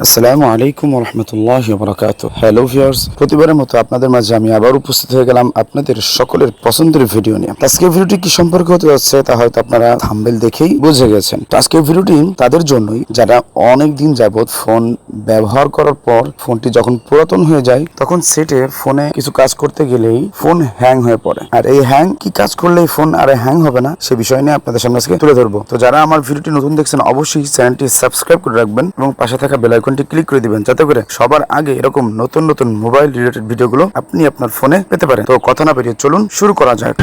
আসসালামু আলাইকুম রহমতুল্লাহি ওয়া বারাকাতুহু। হ্যালো ভিউয়ার্স, প্রতিবারের মতো আপনাদের মাঝে আমি আবার উপস্থিত হয়ে গেলাম আপনাদের সকলের পছন্দের ভিডিও নিয়ে। আজকের ভিডিওটি কি সম্পর্কে হতে যাচ্ছে তা হয়তো আপনারা থাম্বনেল দেখেই বুঝে গেছেন। আজকের ভিডিওটি তাদের জন্যই যারা অনেক দিন যাবত ফোন ব্যবহার করার পর ফোনটি যখন পুরাতন হয়ে যায় তখন সেটে ফোনে কিছু কাজ করতে গেলেই ফোন হ্যাং হয়ে পড়ে। আর এই হ্যাং কি কাজ করলেই ফোন আর হ্যাং হবে না সে বিষয় নিয়ে আপনাদের সামনে আজকে তুলে ধরবো। তো যারা আমার ভিডিওটি নতুন দেখছেন অবশ্যই চ্যানেলটি সাবস্ক্রাইব করে রাখবেন এবং পাশে থাকা বেল আইকনটি ক্লিক করে দিবেন যাতে করে সবার আগে এরকম নতুন নতুন মোবাইল রিলেটেড ভিডিওগুলো আপনি আপনার ফোনে পেতে পারেন। তো কথা না বেরিয়ে চলুন শুরু করা যাক।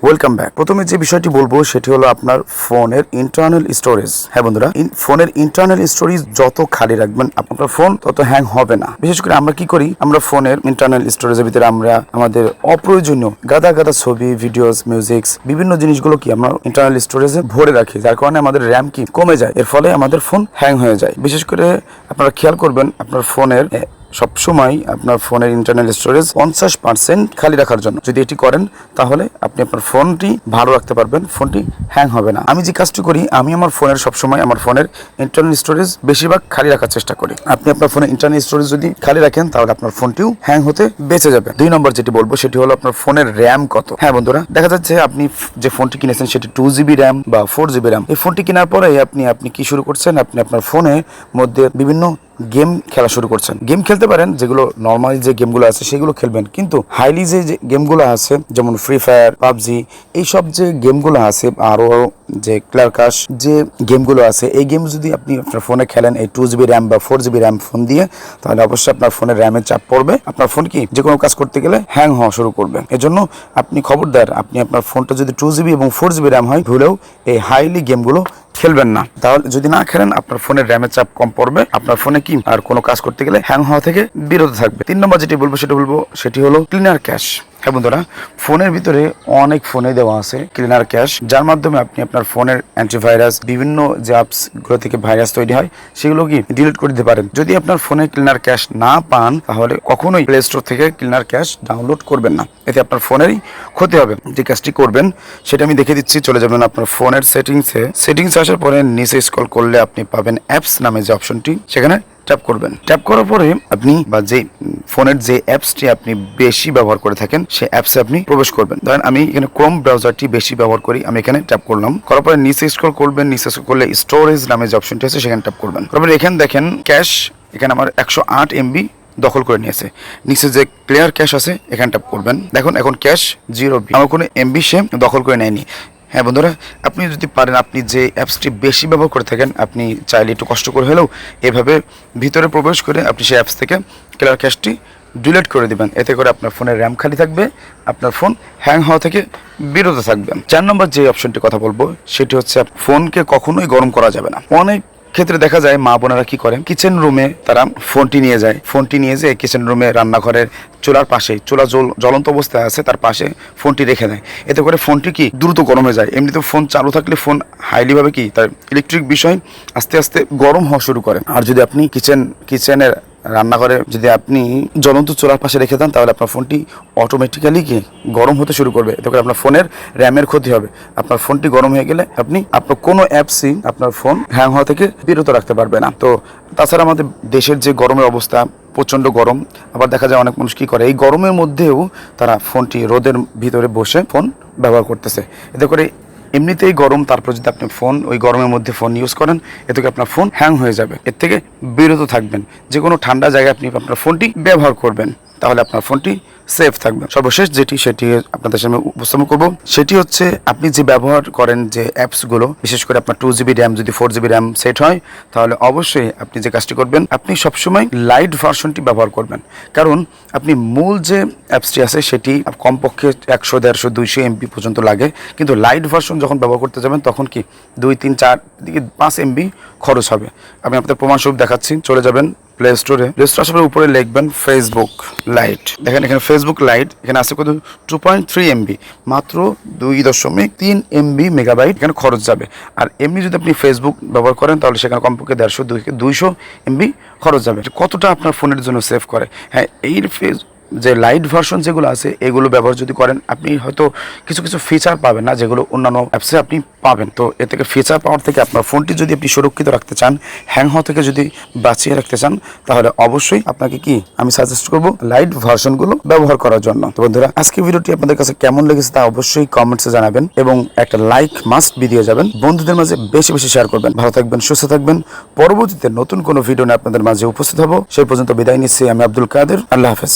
Welcome back. প্রথমে যে বিষয়টি বলবো সেটি হলো আপনার ফোনের ইন্টারনাল স্টোরেজ। হ্যাঁ বন্ধুরা, ফোনের ইন্টারনাল স্টোরেজ যত খালি রাখবেন আপনার ফোন তত হ্যাং হবে না। বিশেষ করে আমরা কি করি, আমরা ফোনের ইন্টারনাল স্টোরেজের ভিতরে আমরা আমাদের অপ্রয়োজনীয় গাদা গাদা ছবি, ভিডিওস, মিউজিক্স বিভিন্ন জিনিসগুলো কি আমরা ইন্টারনাল স্টোরেজে ভরে রাখি, যার কারণে আমাদের র্যাম কি কমে যায়, এর ফলে আমাদের ফোন হ্যাং হয়ে যায়। বিশেষ করে আপনারা খেয়াল করবেন আপনার ফোনের সবসময় আপনার ফোনের ইন্টারনাল স্টোরেজ 50% খালি রাখার জন্য যদি এটি করেন তাহলে আপনি আপনার ফোনটি ভালো রাখতে পারবেন, ফোনটি হ্যাং হবে না। আমি যে কাজটি করি, আমি আমার ফোনের সবসময় আমার ফোনের ইন্টারনাল স্টোরেজ বেশিরভাগ খালি রাখার চেষ্টা করি। আপনি আপনার ফোনের ইন্টারনাল স্টোরেজ যদি খালি রাখেন তাহলে আপনার ফোনটিও হ্যাং হতে বেঁচে যাবে। 2 নম্বর যেটি বলবো সেটি হলো আপনার ফোনের র্যাম কত। হ্যাঁ বন্ধুরা, দেখা যাচ্ছে আপনি যে ফোনটি কিনেছেন সেটি 2GB র্যাম বা 4GB র্যাম। এই ফোনটি কেনার পরে আপনি কি শুরু করছেন, আপনি আপনার ফোনের মধ্যে বিভিন্ন গেম খেলা শুরু করছেন। গেম খেলতে পারেন, যেগুলো নর্মালি যে গেমগুলো আছে সেগুলো খেলবেন, কিন্তু হাইলি যে গেমগুলো আছে যেমন ফ্রি ফায়ার, পাবজি, এইসব যে গেমগুলো আছে, আরও যে ক্লিয়ার ক্রাশ যে গেমগুলো আছে, এই গেম যদি আপনি আপনার ফোনে খেলেন এই 2GB র্যাম বা 4GB র্যাম ফোন দিয়ে, তাহলে অবশ্যই আপনার ফোনের র্যামের চাপ পড়বে, আপনার ফোন কি যে কোনো কাজ করতে গেলে হ্যাং হওয়া শুরু করবে। এজন্য আপনি খবরদার, আপনি আপনার ফোনটা যদি 2GB এবং 4GB র্যাম হয় ভুলেও এই হাইলি গেমগুলো খেলবেন না। তাহলে যদি না খেলেন আপনার ফোনের র্যামের চাপ কম পড়বে, আপনার ফোনে কি আর কোনো কাজ করতে গেলে হ্যাং হওয়া থেকে বিরত থাকবে। 3 নম্বর যেটি বলবো সেটি হলো ক্লিনার ক্যাশ। হ্যাঁ বন্ধুরা, ফোনের ভিতরে অনেক ফোনে দেওয়া আছে ক্লিনার ক্যাশ, যার মাধ্যমে আপনি আপনার ফোনের অ্যান্টিভাইরাস, বিভিন্ন যে অ্যাপসগুলো থেকে ভাইরাস তৈরি হয় সেগুলো কি ডিলিট করে দিতে পারেন। যদি আপনার ফোনে ক্লিনার ক্যাশ না পান তাহলে কখনোই প্লে স্টোর থেকে ক্লিনার ক্যাশ ডাউনলোড করবেন না, এতে আপনার ফোনেরই ক্ষতি হবে। যে কাজটি করবেন সেটা আমি দেখে দিচ্ছি। চলে যাবেন আপনার ফোনের সেটিংসে আসার পরে নিচে স্ক্রল করলে আপনি পাবেন অ্যাপস নামে যে অপশনটি, সেখানে ট্যাপ করবেন। ট্যাপ করার পরে আপনি বা যে ফোনের যে অ্যাপসটি আপনি বেশি ব্যবহার করে থাকেন সেই অ্যাপসে আপনি প্রবেশ করবেন। ধরেন আমি এখানে ক্রোম ব্রাউজারটি বেশি ব্যবহার করি, আমি এখানে ট্যাপ করলাম। করার পরে নিচে স্ক্রল করবেন, নিচে স্ক্রল করলে স্টোরেজ নামে যে অপশনটি আছে সেখানে ট্যাপ করবেন। তারপরে এখানে দেখেন ক্যাশ, এখানে আমার 108 MB দখল করে নিয়েছে। নিচে যে ক্লিয়ার ক্যাশ আছে এখানে ট্যাপ করবেন। দেখুন এখন ক্যাশ 0 আমার কোনো MB সে দখল করে নেয়নি। হ্যাঁ বন্ধুরা, আপনি যদি পারেন, আপনি যে অ্যাপসটি বেশি ব্যবহার করে থাকেন, আপনি চাইলে একটু কষ্ট করে হলেও এভাবে ভিতরে প্রবেশ করে আপনি সেই অ্যাপস থেকে ক্লিয়ার ক্যাশটি ডিলিট করে দিবেন। এতে করে আপনার ফোনের র্যাম খালি থাকবে, আপনার ফোন হ্যাং হওয়া থেকে বিরত থাকবেন। 4 নম্বর যে অপশনটি কথা বলবো সেটি হচ্ছে ফোনকে কখনোই গরম করা যাবে না। অনেক ক্ষেত্রে দেখা যায় মা বোনেরা কি করেন, কিচেন রুমে তারা ফোনটি নিয়ে যায় কিচেন রুমে রান্নাঘরের চুলার পাশে, চুলা জ্বলন্ত অবস্থায় আছে তার পাশে ফোনটি রেখে দেয়। এতে করে ফোনটি কি দ্রুত গরম হয়ে যায়। এমনিতে ফোন চালু থাকলে ফোন হাইলি ভাবে কি তার ইলেকট্রিক বিষয় আস্তে আস্তে গরম হওয়া শুরু করে। আর যদি আপনি কিচেনের রান্নাঘরে যদি আপনি জ্বলন্ত চুলার পাশে রেখে দেন তাহলে আপনার ফোনটি অটোমেটিক্যালি কি গরম হতে শুরু করবে। এতে করে আপনার ফোনের র্যামের ক্ষতি হবে। আপনার ফোনটি গরম হয়ে গেলে আপনি আপনার কোনো অ্যাপসই আপনার ফোন হ্যাং হওয়া থেকে বিরত রাখতে পারবে না। তো তাছাড়া আমাদের দেশের যে গরমের অবস্থা, প্রচণ্ড গরম, আবার দেখা যায় অনেক মানুষ কী করে এই গরমের মধ্যেও তারা ফোনটি রোদের ভিতরে বসে ফোন ব্যবহার করতেছে। এতে করে এমনিতেই গরম, তারপর যদি আপনি ফোন ওই গরমের মধ্যে ফোন ইউজ করেন এতে করে আপনার ফোন হ্যাং হয়ে যাবে। এর থেকে বিরত থাকবেন। যে কোনো ঠান্ডা জায়গায় আপনি আপনার ফোনটি ব্যবহার করবেন, তাহলে আপনার ফোনটি সেফ থাকবে। সর্বশেষ সেটি আপনাদের সামনে উপস্থাপন করব সেটি হচ্ছে আপনি যে ব্যবহার করেন যে অ্যাপসগুলো, বিশেষ করে আপনার 2GB র্যাম যদি 4GB র্যাম সেট হয় তাহলে অবশ্যই আপনি যে কাজটি করবেন, আপনি সবসময় লাইট ভার্সনটি ব্যবহার করবেন। কারণ আপনি মূল যে অ্যাপসটি আছে সেটি কমপক্ষে 100, 150, 200 MB পর্যন্ত লাগে, কিন্তু লাইট ভার্সন যখন ব্যবহার করতে যাবেন তখন কি 2, 3, 4 দিকে 5 MB খরচ হবে। আমি আপনাদের প্রমাণস্বরূপ দেখাচ্ছি। চলে যাবেন প্লে স্টোরে আসার উপরে লিখবেন ফেসবুক লাইট। দেখেন এখানে ফেসবুক লাইট এখানে আছে কত 2.3 MB, মাত্র 2.3 MB মেগাবাইট এখানে খরচ যাবে। আর এমনি যদি আপনি ফেসবুক ব্যবহার করেন তাহলে সেখানে কমপক্ষে 150 থেকে 200 MB খরচ যাবে। কতটা আপনার ফোনের জন্য সেভ করে। হ্যাঁ, এই যে লাইট ভার্সন যেগুলো আছে এগুলো ব্যবহার যদি করেন, আপনি হয়তো কিছু কিছু ফিচার পাবেন না যেগুলো অন্যান্য অ্যাপসে আপনি পাবেন। তো এ থেকে ফিচার পাওয়ার থেকে আপনার ফোনটি যদি আপনি সুরক্ষিত রাখতে চান, হ্যাং হওয়া থেকে যদি বাঁচিয়ে রাখতে চান, তাহলে অবশ্যই আপনাকে কি আমি সাজেস্ট করব লাইট ভার্সনগুলো ব্যবহার করার জন্য। তো বন্ধুরা, আজকে ভিডিওটি আপনাদের কাছে কেমন লেগেছে তা অবশ্যই কমেন্টসে জানাবেন এবং একটা লাইক মাস্ট দিয়ে যাবেন। বন্ধুদের মাঝে বেশি বেশি শেয়ার করবেন। ভালো থাকবেন, সুস্থ থাকবেন। পরবর্তীতে নতুন কোনো ভিডিও নিয়ে আপনাদের মাঝে উপস্থিত হব। সেই পর্যন্ত বিদায় নিচ্ছি আমি আব্দুল কাদের। আল্লাহ হাফেজ।